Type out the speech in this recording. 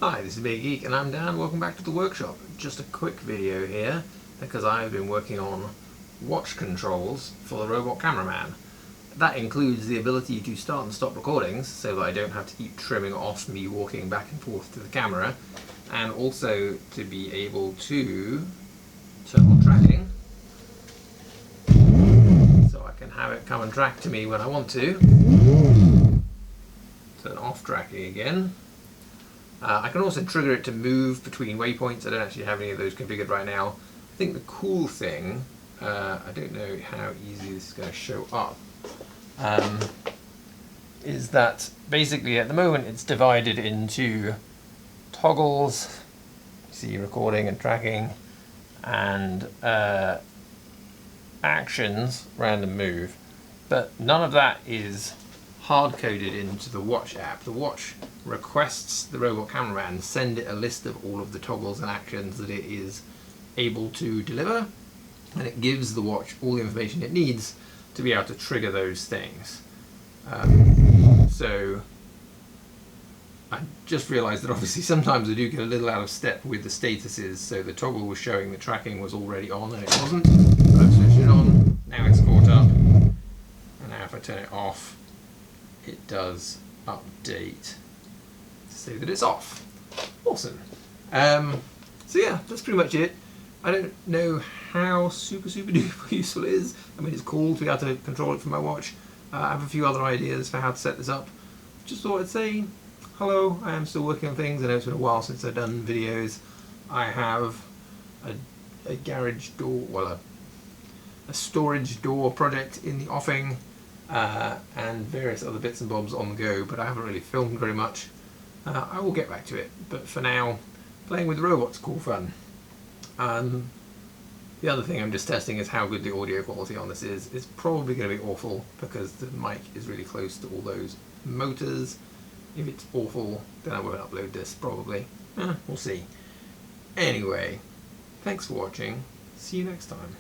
Hi, this is Big Geek and I'm Dan. Welcome back to the workshop. Just a quick video here because I've been working on watch controls for the robot cameraman. That includes the ability to start and stop recordings so that I don't have to keep trimming off me walking back and forth to the camera, and also to be able to turn on tracking so I can have it come and track to me when I want to. Turn off tracking again. I can also trigger it to move between waypoints. I don't actually have any of those configured right now. I think the cool thing, I don't know how easy this is going to show up, is that basically at the moment it's divided into toggles, see recording and tracking, and actions, random move, but none of that is hard-coded into the watch app. The watch requests the robot cameraman send it a list of all of the toggles and actions that it is able to deliver, and it gives the watch all the information it needs to be able to trigger those things. So I just realized that obviously sometimes I do get a little out of step with the statuses, so the toggle was showing the tracking was already on and it wasn't, but I've switched it on, now it's caught up, and now if I turn it off it does update to say that it's off. Awesome. So yeah, that's pretty much it. I don't know how super duper useful it is. I mean, it's cool to be able to control it from my watch. I have a few other ideas for how to set this up. Just thought I'd say hello. I am still working on things. I know it's been a while since I've done videos. I have a garage door, well, a storage door project in the offing, and various other bits and bobs on the go, but I haven't really filmed very much. I will get back to it, but for now, playing with robots is cool fun. The other thing I'm just testing is how good the audio quality on this is. It's probably going to be awful because the mic is really close to all those motors. If it's awful, then I won't upload this, probably. We'll see. Anyway, thanks for watching. See you next time.